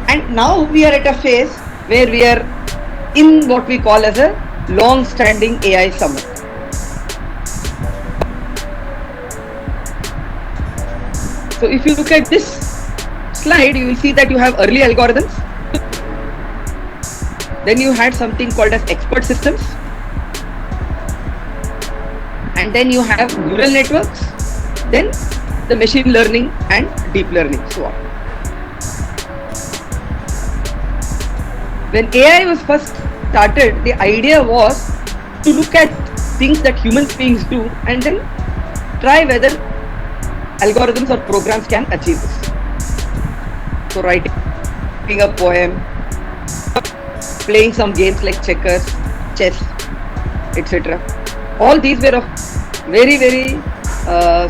And now we are at a phase where we are in what we call as a long-standing AI summit. So if you look at this slide, you will see that you have early algorithms. Then you had something called as expert systems. And then you have neural networks. Then the machine learning and deep learning, so on. When AI was first started, the idea was to look at things that human beings do and then try whether algorithms or programs can achieve this. So writing a poem, playing some games like checkers, chess, etc. All these were of very, very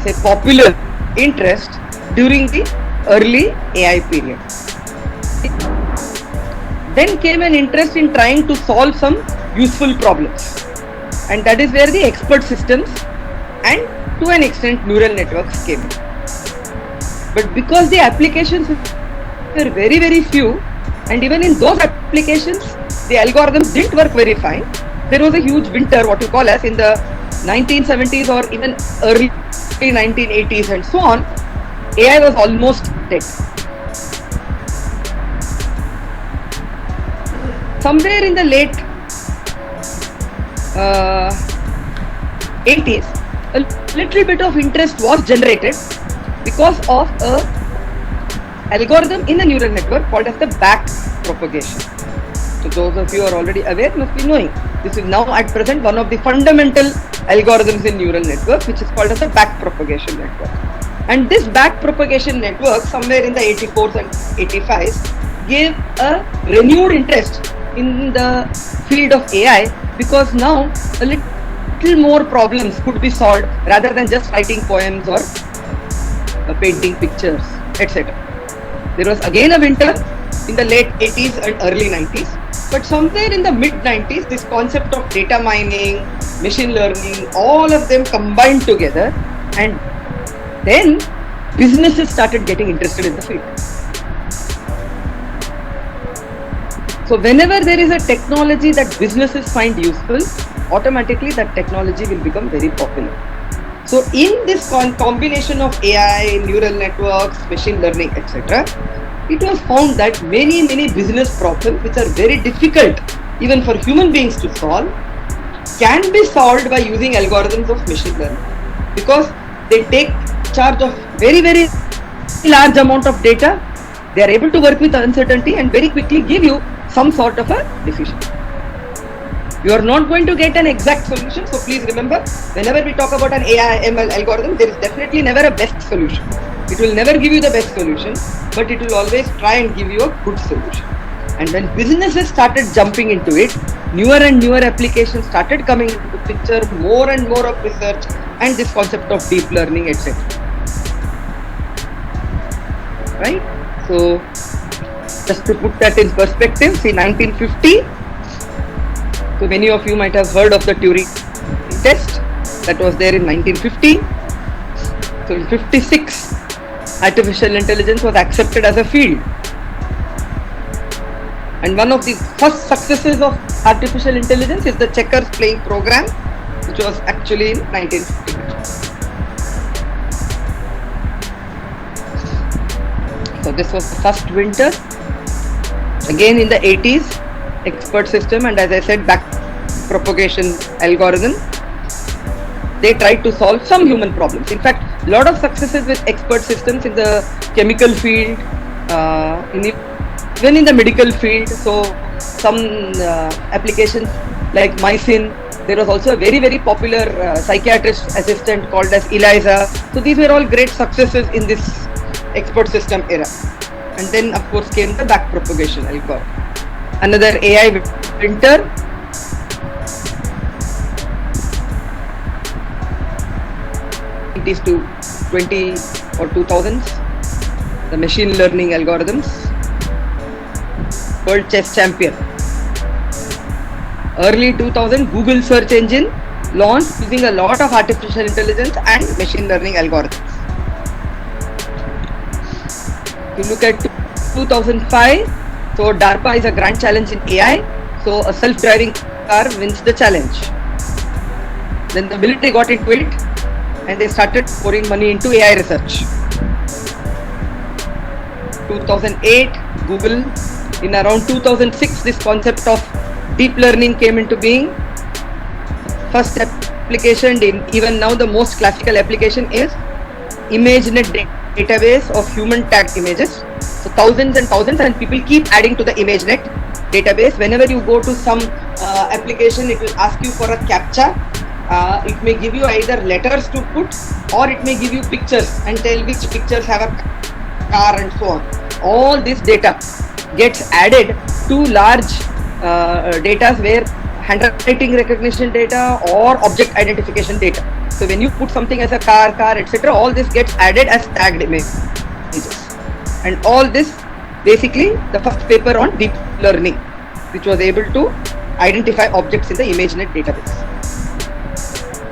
say popular interest during the early AI period. Then came an interest in trying to solve some useful problems, and that is where the expert systems and to an extent neural networks came in. But because the applications were very, very few, and even in those applications the algorithms didn't work very fine, there was a huge winter, what you call as in the 1970s or even early 1980s and so on. AI was almost dead. Somewhere in the late 80s, a little bit of interest was generated because of a algorithm in a neural network called as the back propagation. So those of you who are already aware must be knowing. This is now at present one of the fundamental algorithms in neural networks, which is called as the back propagation network. And this back propagation network, somewhere in the 84s and 85s, gave a renewed interest in the field of AI, because now a little more problems could be solved rather than just writing poems or painting pictures, etc. There was again a winter in the late 80s and early 90s, but somewhere in the mid 90s, this concept of data mining, machine learning, all of them combined together, and then businesses started getting interested in the field. So whenever there is a technology that businesses find useful, automatically that technology will become very popular. So in this combination of AI, neural networks, machine learning, etc., it was found that many business problems which are very difficult even for human beings to solve can be solved by using algorithms of machine learning, because they take charge of very large amount of data. They are able to work with uncertainty and very quickly give you some sort of a decision. You are not going to get an exact solution, so please remember, whenever we talk about an AI ML algorithm, there is definitely never a best solution. It will never give you the best solution, but it will always try and give you a good solution. And when businesses started jumping into it, newer and newer applications started coming into the picture, more and more of research and this concept of deep learning, etc. Right? So just to put that in perspective, see 1950, so many of you might have heard of the Turing test that was there in 1950. So in 56, artificial intelligence was accepted as a field. And one of the first successes of artificial intelligence is the checkers playing program, which was actually in 1950. So this was the first winter. Again in the 80s, expert system, and as I said, back propagation algorithm. They tried to solve some human problems. In fact, a lot of successes with expert systems in the chemical field, even in the medical field. So some applications like mycin. There was also a very popular psychiatrist assistant called as Eliza. So these were all great successes in this expert system era. And then of course came the back propagation algorithm. Another AI winter. It is to 20 or 2000s. The machine learning algorithms. World chess champion. Early 2000, Google search engine launched using a lot of artificial intelligence and machine learning algorithms. If you look at 2005, So DARPA is a grand challenge in AI. So a self-driving car wins the challenge. Then the military got into it and they started pouring money into AI research. 2008, Google. In around 2006, this concept of deep learning came into being. First application, even now the most classical application is ImageNet database of human tagged images. So thousands and thousands, and people keep adding to the ImageNet database. Whenever you go to some application, it will ask you for a CAPTCHA. It may give you either letters to put, or it may give you pictures and tell which pictures have a car and so on. All this data gets added to large data where handwriting recognition data or object identification data. So when you put something as a car, etc., all this gets added as tagged images. And all this, basically, the first paper on deep learning, which was able to identify objects in the ImageNet database.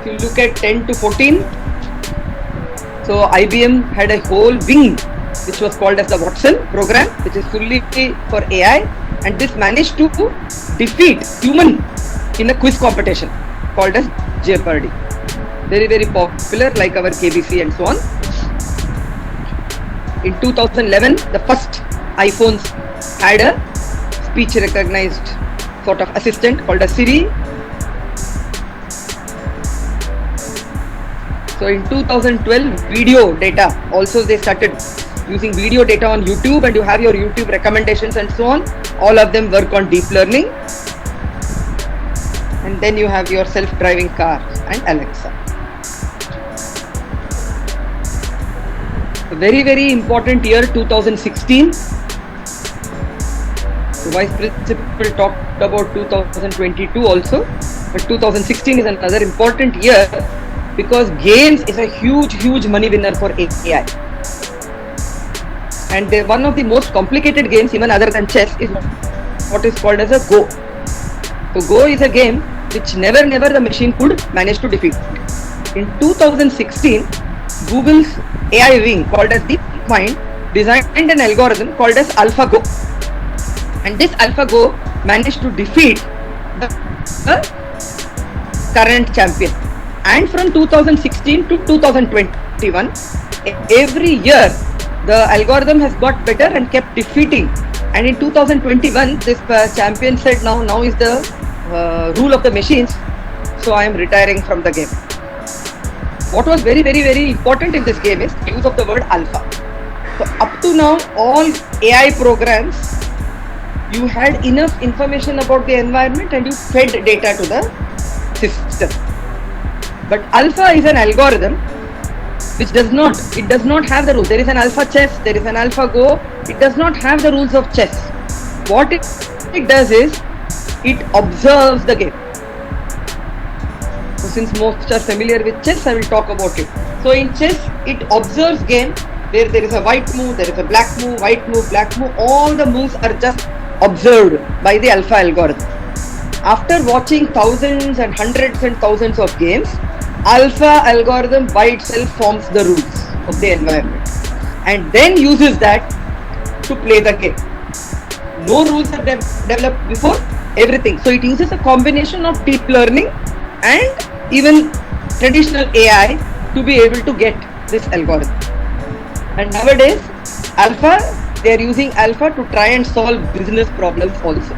If you look at 10 to 14, so IBM had a whole wing which was called as the Watson program, which is fully for AI, and this managed to defeat human in a quiz competition called as Jeopardy. Very, very popular, like our KBC and so on. In 2011, the first iPhones had a speech recognized sort of assistant called a Siri. So in 2012, video data, also they started using video data on YouTube, and you have your YouTube recommendations and so on. All of them work on deep learning. And then you have your self-driving car and Alexa. A very, very important year, 2016. The Vice Principal talked about 2022 also, but 2016 is another important year because games is a huge money winner for AI. And one of the most complicated games, even other than chess, is what is called as a Go. So Go is a game which never the machine could manage to defeat. In 2016, Google's AI wing called as DeepMind designed an algorithm called as AlphaGo. And this AlphaGo managed to defeat the current champion. And from 2016 to 2021, every year the algorithm has got better and kept defeating. And in 2021, this champion said, now is the rule of the machines, so I am retiring from the game. What was very important in this game is the use of the word alpha. So up to now, all AI programs, you had enough information about the environment and you fed data to the system. But alpha is an algorithm which does not have the rules. There is an alpha chess, there is an alpha go. It does not have the rules of chess. What it does is, it observes the game. So since most are familiar with chess, I will talk about it. So in chess, it observes game where there is a white move, there is a black move, white move, black move. All the moves are just observed by the alpha algorithm. After watching thousands and hundreds and thousands of games, alpha algorithm by itself forms the rules of the environment and then uses that to play the game. No rules are developed before, everything. So it uses a combination of deep learning and even traditional AI to be able to get this algorithm. And nowadays, they are using alpha to try and solve business problems also.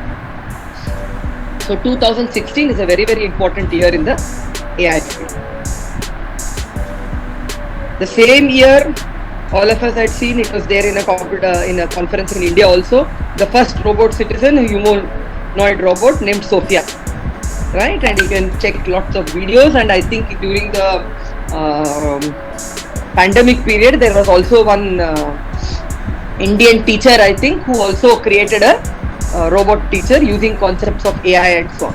So 2016 is a very important year in the AI field. The same year, all of us had seen, it was there in a conference in India also, the first robot citizen, a humanoid robot named Sophia, right? And you can check lots of videos, and I think during the pandemic period, there was also one Indian teacher, I think, who also created a robot teacher using concepts of AI and so on,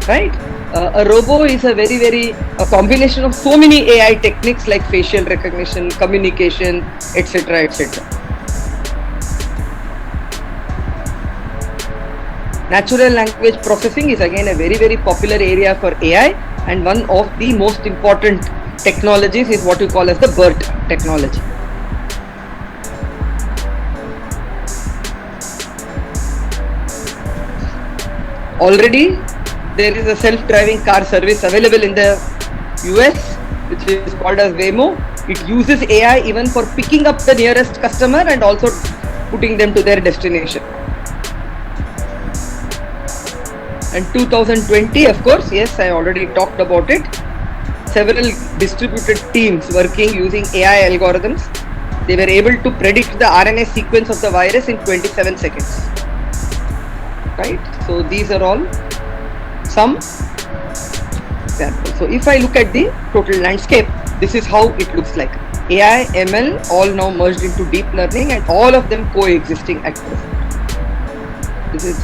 right? A robo is a a combination of so many AI techniques like facial recognition, communication, etc. Natural language processing is again a very popular area for AI, and one of the most important technologies is what we call as the BERT technology. Already there is a self-driving car service available in the US, which is called as Waymo. It uses AI even for picking up the nearest customer and also putting them to their destination. And 2020, of course, yes, I already talked about it. Several distributed teams working using AI algorithms. They were able to predict the RNA sequence of the virus in 27 seconds. Right? So these are all some examples. So if I look at the total landscape, this is how it looks like. AI, ML, all now merged into deep learning, and all of them coexisting at present. This is